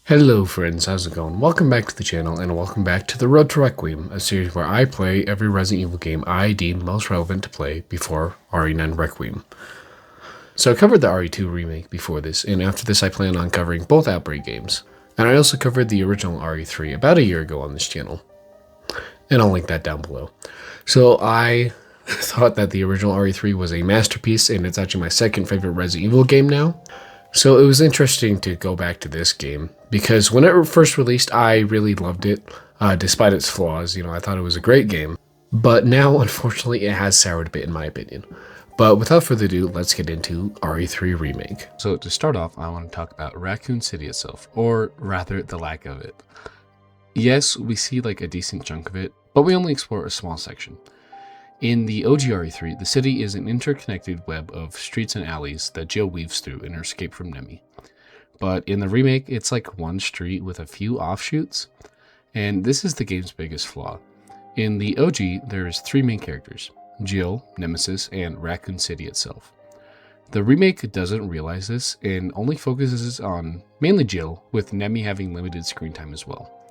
Hello friends, how's it going? Welcome back to the channel and welcome back to the Road to Requiem, a series where I play every Resident Evil game I deem most relevant to play before RE9 Requiem. So I covered the RE2 remake before this, and after this I plan on covering both Outbreak games. And I also covered the original RE3 about a year ago on this channel. And I'll link that down below. So I thought that the original RE3 was a masterpiece, and it's actually my second favorite Resident Evil game now. So it was interesting to go back to this game, because when it first released, I really loved it, despite its flaws. I thought it was a great game. But now, unfortunately, it has soured a bit in my opinion. But without further ado, let's get into RE3 Remake. So to start off, I want to talk about Raccoon City itself, or rather the lack of it. Yes, we see like a decent chunk of it, but we only explore a small section. In the OG RE3, the city is an interconnected web of streets and alleys that Jill weaves through in her escape from Nemi. But in the remake, it's like one street with a few offshoots, and this is the game's biggest flaw. In the OG, there's three main characters: Jill, Nemesis, and Raccoon City itself. The remake doesn't realize this and only focuses on mainly Jill, with Nemi having limited screen time as well.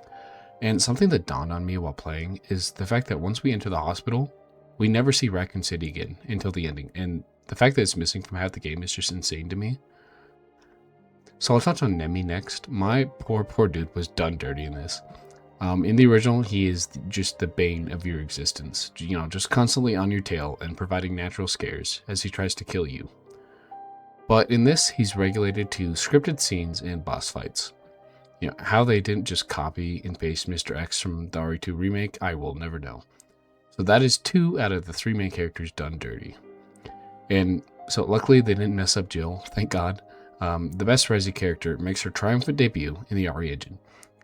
And something that dawned on me while playing is the fact that once we enter the hospital, we never see Raccoon City again until the ending, and the fact that it's missing from half the game is just insane to me. So I'll touch on Nemi next. My poor dude was done dirty in this. In the original, he is just the bane of your existence, just constantly on your tail and providing natural scares as he tries to kill you. But in this, he's regulated to scripted scenes and boss fights. How they didn't just copy and paste Mr. X from the RE2 remake, I will never know. So that is 2 out of the 3 main characters done dirty. And so luckily they didn't mess up Jill, thank God. The best Resi character makes her triumphant debut in the RE engine.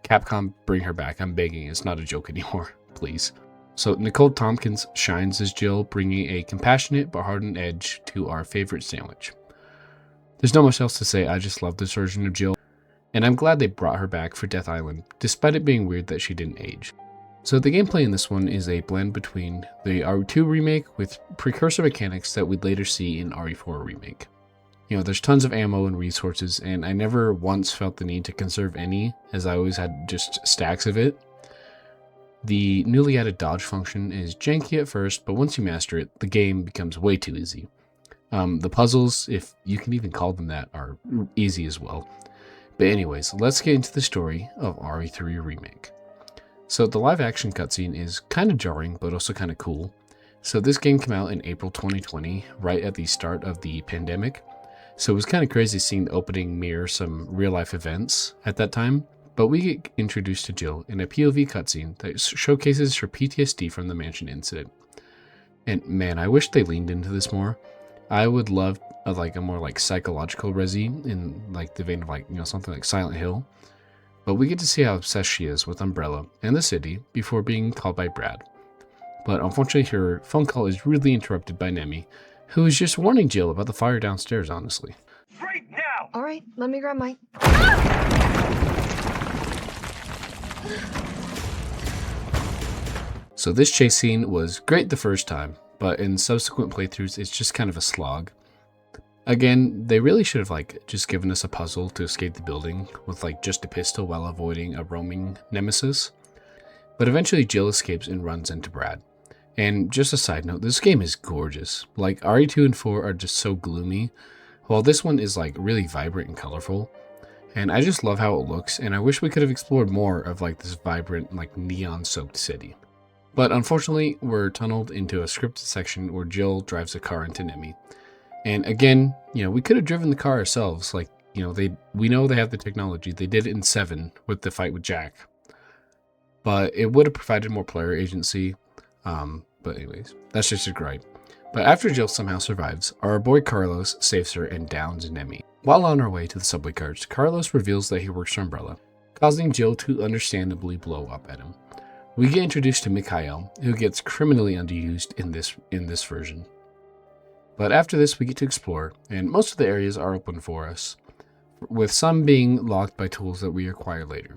Capcom, bring her back, I'm begging, it's not a joke anymore, please. So Nicole Tompkins shines as Jill, bringing a compassionate but hardened edge to our favorite sandwich. There's not much else to say, I just love this version of Jill, and I'm glad they brought her back for Death Island, despite it being weird that she didn't age. So the gameplay in this one is a blend between the RE2 remake with precursor mechanics that we'd later see in RE4 remake. There's tons of ammo and resources, and I never once felt the need to conserve any, as I always had just stacks of it. The newly added dodge function is janky at first, but once you master it, the game becomes way too easy. The puzzles, if you can even call them that, are easy as well. But anyways, let's get into the story of RE3 Remake. So the live action cutscene is kind of jarring, but also kind of cool. So this game came out in April 2020, right at the start of the pandemic. So it was kind of crazy seeing the opening mirror some real life events at that time. But we get introduced to Jill in a POV cutscene that showcases her PTSD from the mansion incident. And man, I wish they leaned into this more. I would love a more psychological Resi in the vein of something like Silent Hill. But we get to see how obsessed she is with Umbrella and the city before being called by Brad. But unfortunately, her phone call is rudely interrupted by Nemi, who is just warning Jill about the fire downstairs, honestly. Right now! Alright, let me grab my... So this chase scene was great the first time, but in subsequent playthroughs, it's just kind of a slog. Again, they really should have just given us a puzzle to escape the building with just a pistol while avoiding a roaming nemesis. But eventually Jill escapes and runs into Brad. And just a side note, this game is gorgeous. RE2 and 4 are just so gloomy, while this one is really vibrant and colorful. And I just love how it looks, and I wish we could have explored more of this vibrant neon-soaked city. But unfortunately, we're tunneled into a scripted section where Jill drives a car into Nemi. And again, we could have driven the car ourselves. We know they have the technology. They did it in 7 with the fight with Jack. But it would have provided more player agency. But anyways, that's just a gripe. But after Jill somehow survives, our boy Carlos saves her and downs Nemi. While on our way to the subway carts, Carlos reveals that he works for Umbrella, causing Jill to understandably blow up at him. We get introduced to Mikhail, who gets criminally underused in this version. But after this, we get to explore, and most of the areas are open for us, with some being locked by tools that we acquire later.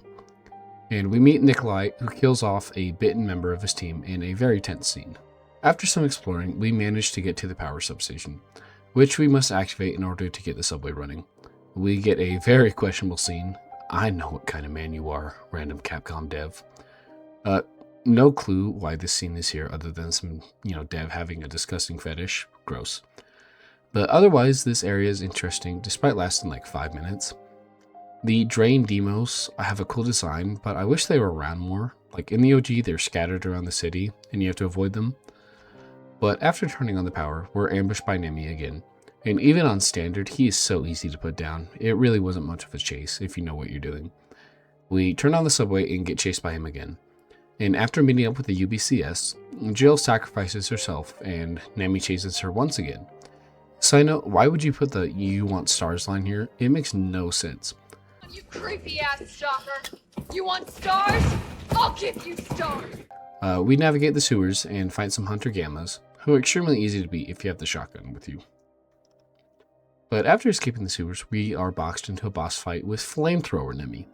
And we meet Nikolai, who kills off a bitten member of his team in a very tense scene. After some exploring, we manage to get to the power substation, which we must activate in order to get the subway running. We get a very questionable scene I know what kind of man you are, random Capcom dev. No clue why this scene is here other than some, dev having a disgusting fetish. Gross. But otherwise, this area is interesting despite lasting like 5 minutes. The drain demos have a cool design, but I wish they were around more. Like in the OG, they're scattered around the city and you have to avoid them. But after turning on the power, we're ambushed by Nemi again. And even on standard, he is so easy to put down. It really wasn't much of a chase if you know what you're doing. We turn on the subway and get chased by him again. And after meeting up with the UBCS, Jill sacrifices herself and Nemi chases her once again. Side note, why would you put the "you want stars" line here? It makes no sense. You creepy ass stalker! You want stars? I'll give you stars! We navigate the sewers and find some Hunter Gammas, who are extremely easy to beat if you have the shotgun with you. But after escaping the sewers, we are boxed into a boss fight with Flamethrower Nemi.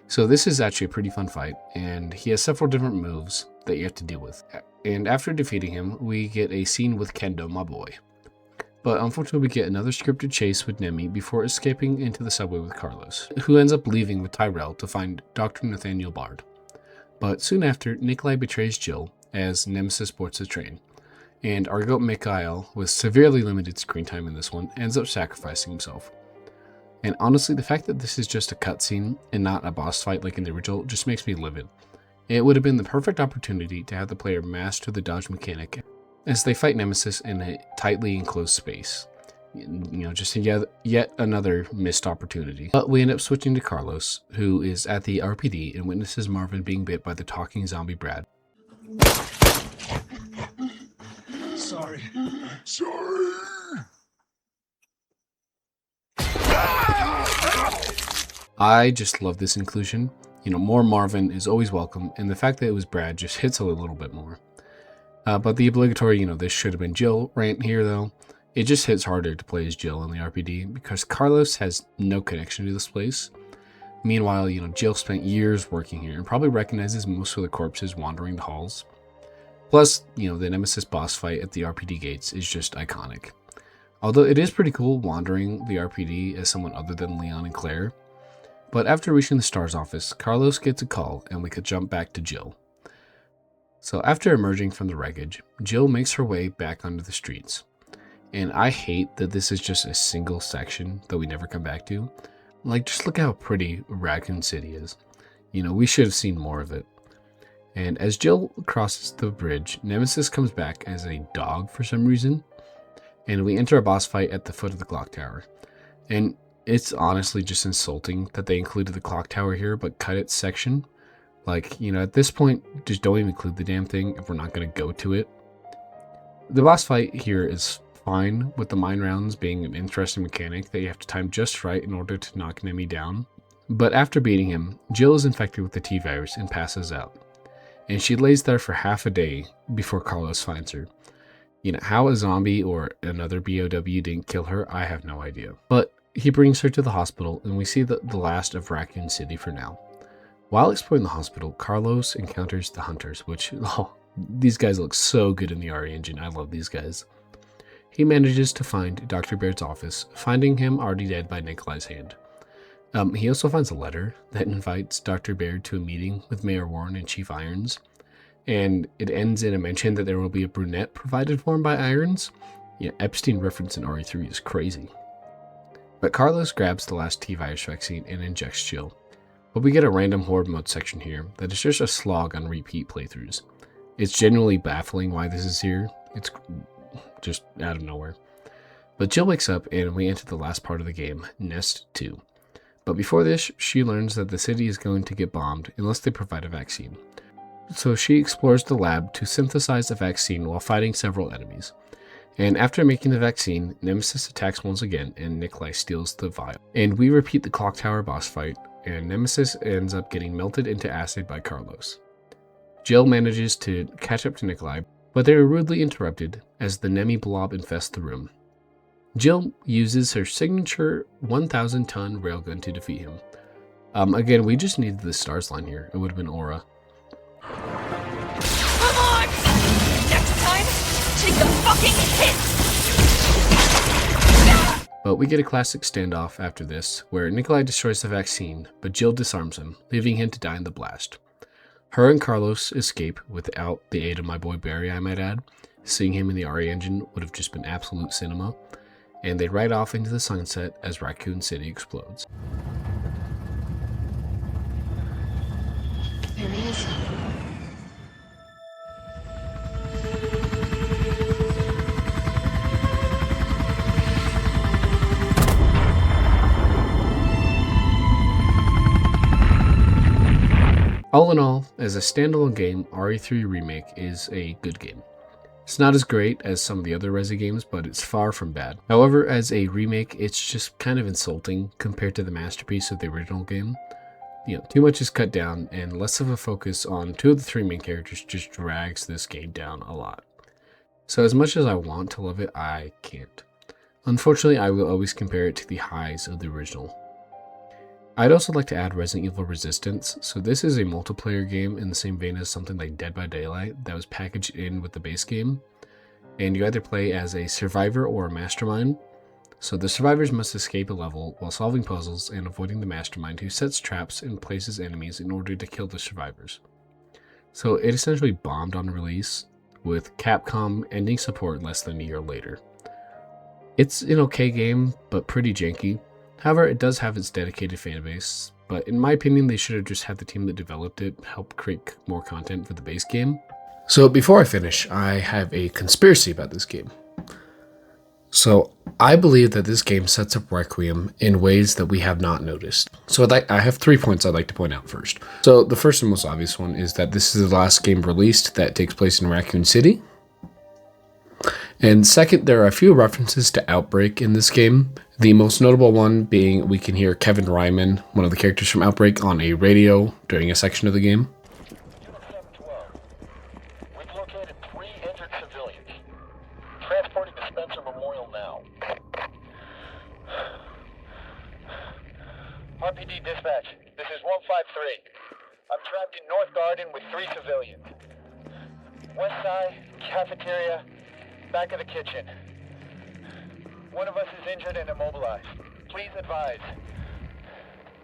So this is actually a pretty fun fight, and he has several different moves that you have to deal with. And after defeating him, we get a scene with Kendo, my boy. But unfortunately, we get another scripted chase with Nemi before escaping into the subway with Carlos, who ends up leaving with Tyrell to find Dr. Nathaniel Bard. But soon after, Nikolai betrays Jill as Nemesis boards the train, and our goat Mikhail, with severely limited screen time in this one, ends up sacrificing himself. And honestly, the fact that this is just a cutscene and not a boss fight like in the original just makes me livid. It would have been the perfect opportunity to have the player master the dodge mechanic as they fight Nemesis in a tightly enclosed space. Just yet another missed opportunity. But we end up switching to Carlos, who is at the RPD and witnesses Marvin being bit by the talking zombie Brad. Sorry. I just love this inclusion. More Marvin is always welcome, and the fact that it was Brad just hits a little bit more. But the obligatory, this should have been Jill rant here, though, it just hits harder to play as Jill in the RPD because Carlos has no connection to this place. Meanwhile, Jill spent years working here and probably recognizes most of the corpses wandering the halls. Plus, the Nemesis boss fight at the RPD gates is just iconic. Although it is pretty cool wandering the RPD as someone other than Leon and Claire. But after reaching the STARS office, Carlos gets a call and we could jump back to Jill. So after emerging from the wreckage, Jill makes her way back onto the streets. And I hate that this is just a single section that we never come back to. Like, just look how pretty Raccoon City is. We should have seen more of it. And as Jill crosses the bridge, Nemesis comes back as a dog for some reason. And we enter a boss fight at the foot of the clock tower. And it's honestly just insulting that they included the clock tower here, but cut its section. Like, at this point, just don't even include the damn thing if we're not going to go to it. The boss fight here is fine, with the mine rounds being an interesting mechanic that you have to time just right in order to knock Nemi down. But after beating him, Jill is infected with the T-virus and passes out. And she lays there for half a day before Carlos finds her. How a zombie or another BOW didn't kill her, I have no idea. But he brings her to the hospital, and we see the last of Raccoon City for now. While exploring the hospital, Carlos encounters the Hunters, which, these guys look so good in the RE engine. I love these guys. He manages to find Dr. Baird's office, finding him already dead by Nikolai's hand. He also finds a letter that invites Dr. Baird to a meeting with Mayor Warren and Chief Irons, and it ends in a mention that there will be a brunette provided for him by Irons. Epstein reference in RE3 is crazy. But Carlos grabs the last T-virus vaccine and injects Jill. But we get a random horde mode section here that is just a slog on repeat playthroughs. It's genuinely baffling why this is here. It's just out of nowhere. But Jill wakes up and we enter the last part of the game, Nest 2. But before this, she learns that the city is going to get bombed unless they provide a vaccine. So she explores the lab to synthesize a vaccine while fighting several enemies. And after making the vaccine, Nemesis attacks once again and Nikolai steals the vial. And we repeat the clock tower boss fight, and Nemesis ends up getting melted into acid by Carlos. Jill manages to catch up to Nikolai, but they are rudely interrupted as the Nemi blob infests the room. Jill uses her signature 1,000-ton railgun to defeat him. Again, we just needed the stars line here. It would have been Aura. Come on! Next time, take the fucking hit! But we get a classic standoff after this, where Nikolai destroys the vaccine, but Jill disarms him, leaving him to die in the blast. Her and Carlos escape without the aid of my boy Barry, I might add. Seeing him in the RE engine would have just been absolute cinema, and they ride off into the sunset as Raccoon City explodes. There he is. All in all, as a standalone game, RE3 Remake is a good game. It's not as great as some of the other Resi games, but it's far from bad. However, as a remake, it's just kind of insulting compared to the masterpiece of the original game. Too much is cut down, and less of a focus on two of the three main characters just drags this game down a lot. So as much as I want to love it, I can't. Unfortunately, I will always compare it to the highs of the original. I'd also like to add Resident Evil Resistance. So this is a multiplayer game in the same vein as something like Dead by Daylight that was packaged in with the base game. And you either play as a survivor or a mastermind. So the survivors must escape a level while solving puzzles and avoiding the mastermind who sets traps and places enemies in order to kill the survivors. So it essentially bombed on release, with Capcom ending support less than a year later. It's an okay game, but pretty janky. However, it does have its dedicated fanbase, but in my opinion, they should have just had the team that developed it help create more content for the base game. So before I finish, I have a conspiracy about this game. So I believe that this game sets up Requiem in ways that we have not noticed. So I have 3 points I'd like to point out first. So the first and most obvious one is that this is the last game released that takes place in Raccoon City. And second, there are a few references to Outbreak in this game. The most notable one being we can hear Kevin Ryman, one of the characters from Outbreak, on a radio during a section of the game. Unit 712. We've located 3 injured civilians. Transporting to Spencer Memorial now. RPD dispatch, this is 153. I'm trapped in North Garden with 3 civilians. West side, cafeteria, back of the kitchen. One of us is injured and immobilized. Please advise.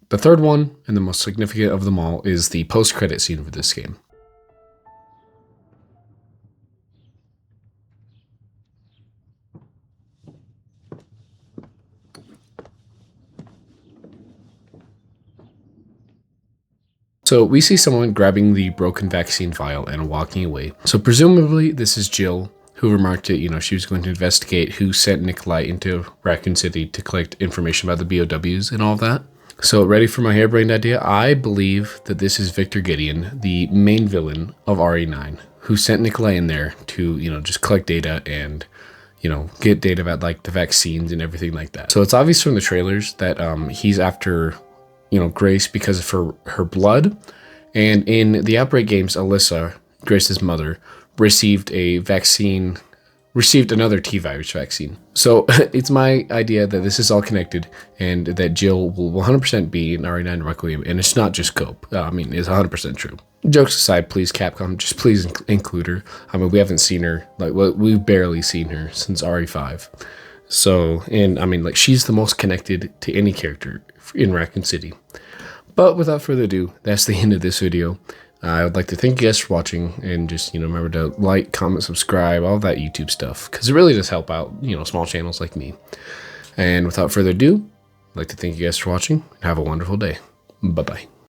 The third one, and the most significant of them all, is the post-credit scene for this game. So we see someone grabbing the broken vaccine vial and walking away. So presumably this is Jill, who remarked that, she was going to investigate who sent Nikolai into Raccoon City to collect information about the BOWs and all that. So ready for my harebrained idea? I believe that this is Victor Gideon, the main villain of RE9, who sent Nikolai in there to, just collect data and, get data about like the vaccines and everything like that. So it's obvious from the trailers that he's after, Grace because of her blood. And in the Outbreak games, Alyssa, Grace's mother, received another T-virus vaccine. So it's my idea that this is all connected and that Jill will 100% be in RE9 Requiem, and it's not just Cope. It's 100% true. Jokes aside, please, Capcom, just please include her. We haven't seen her, we've barely seen her since RE5. So, and she's the most connected to any character in Raccoon City. But without further ado, that's the end of this video. I would like to thank you guys for watching, and just, remember to like, comment, subscribe, all that YouTube stuff, because it really does help out, small channels like me. And without further ado, I'd like to thank you guys for watching, and have a wonderful day. Bye-bye.